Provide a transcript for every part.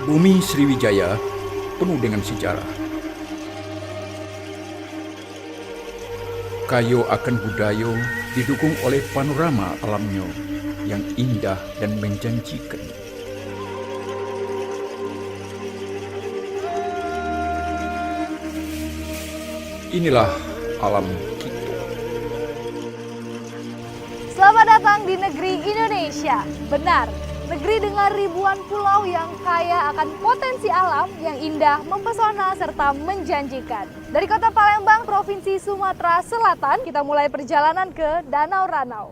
Bumi Sriwijaya penuh dengan sejarah. Kayo akan budaya didukung oleh panorama alamnya yang indah dan menjanjikan. Inilah alam kita. Selamat datang di negeri Indonesia. Benar, negeri dengan ribuan pulau yang kaya akan potensi alam yang indah, mempesona, serta menjanjikan. Dari kota Palembang, Provinsi Sumatera Selatan, kita mulai perjalanan ke Danau Ranau.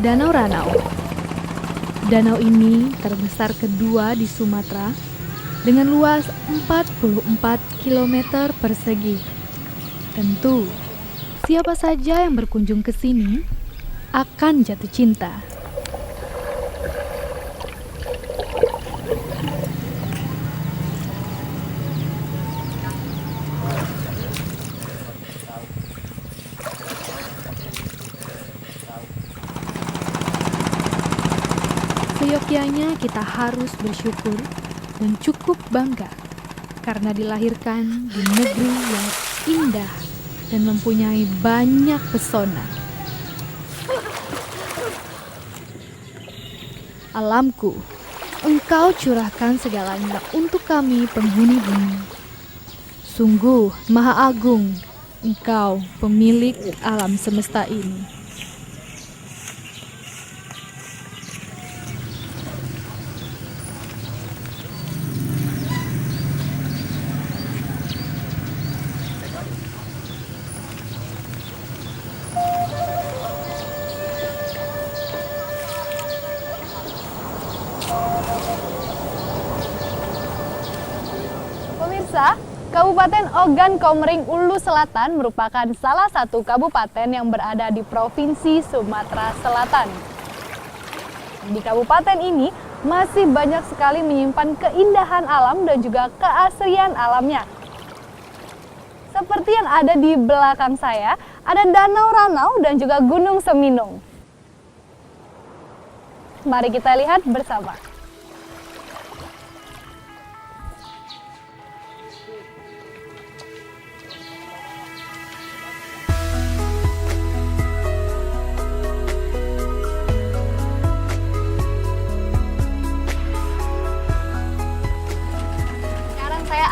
Danau Ranau. Danau ini terbesar kedua di Sumatera dengan luas 44 km persegi. Tentu, siapa saja yang berkunjung ke sini akan jatuh cinta. Seyogyanya kita harus bersyukur dan cukup bangga karena dilahirkan di negeri yang indah dan mempunyai banyak pesona. Alamku, Engkau curahkan segalanya untuk kami penghuni bumi. Sungguh Maha Agung, Engkau pemilik alam semesta ini. Pemirsa, Kabupaten Ogan Komering Ulu Selatan merupakan salah satu kabupaten yang berada di Provinsi Sumatera Selatan. Di kabupaten ini masih banyak sekali menyimpan keindahan alam dan juga keasrian alamnya. Seperti yang ada di belakang saya, ada Danau Ranau dan juga Gunung Seminung. Mari kita lihat bersama.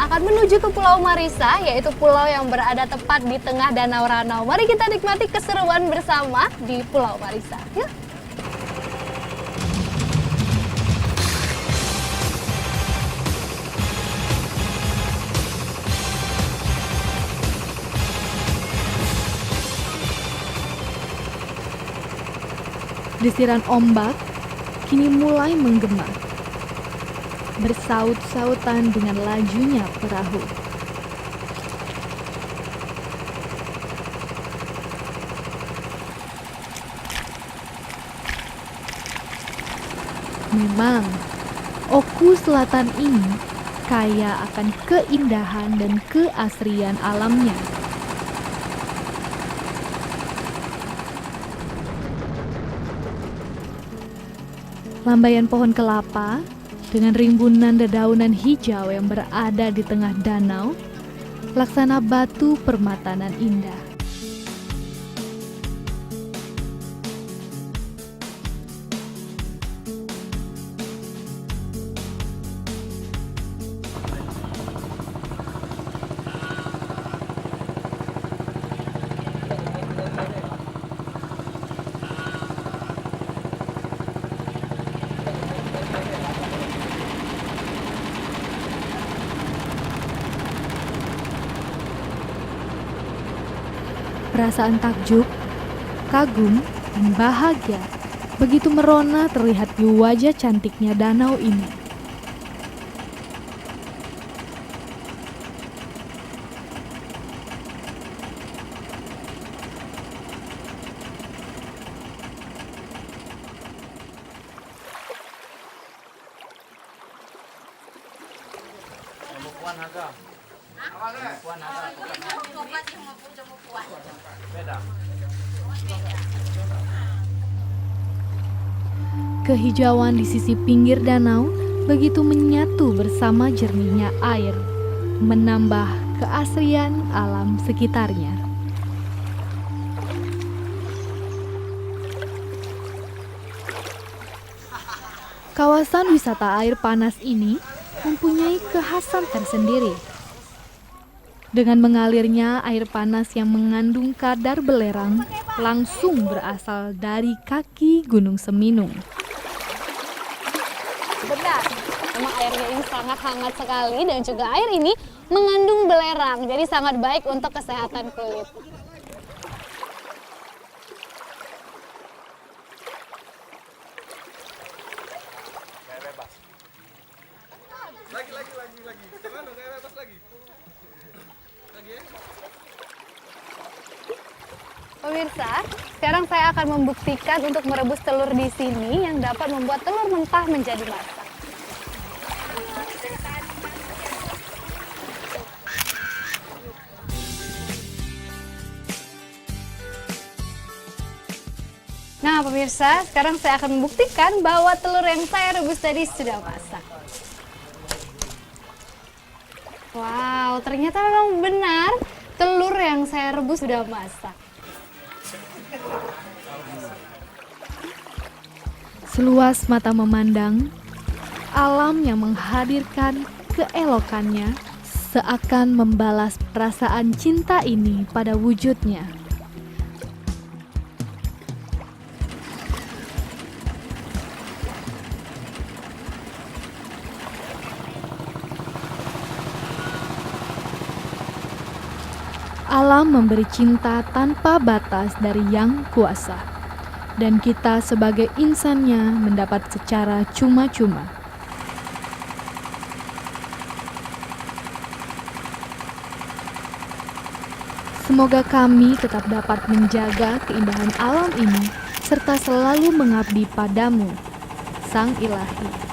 Akan menuju ke Pulau Marisa, yaitu pulau yang berada tepat di tengah Danau Ranau. Mari kita nikmati keseruan bersama di Pulau Marisa. Yuk! Desiran ombak kini mulai menggema, bersaut-sautan dengan lajunya perahu. Memang, Oku Selatan ini kaya akan keindahan dan keasrian alamnya. Lambaian pohon kelapa dengan rimbunan dedaunan hijau yang berada di tengah danau laksana batu permata nan indah. Perasaan takjub, kagum, dan bahagia begitu merona terlihat di wajah cantiknya danau ini. Kehijauan di sisi pinggir danau begitu menyatu bersama jernihnya air, menambah keasrian alam sekitarnya. Kawasan wisata air panas ini mempunyai kekhasan tersendiri. Dengan mengalirnya air panas yang mengandung kadar belerang langsung berasal dari kaki Gunung Seminung. Benar, memang airnya ini sangat hangat sekali dan juga air ini mengandung belerang, jadi sangat baik untuk kesehatan kulit. Pemirsa, sekarang saya akan membuktikan untuk merebus telur di sini yang dapat membuat telur mentah menjadi masak. Nah pemirsa, sekarang saya akan membuktikan bahwa telur yang saya rebus tadi sudah masak. Wow, ternyata memang benar telur yang saya rebus sudah masak. Seluas mata memandang, alam yang menghadirkan keelokannya seakan membalas perasaan cinta ini pada wujudnya. Alam memberi cinta tanpa batas dari Yang Kuasa, dan kita sebagai insannya mendapat secara cuma-cuma. Semoga kami tetap dapat menjaga keindahan alam ini serta selalu mengabdi padamu, Sang Ilahi.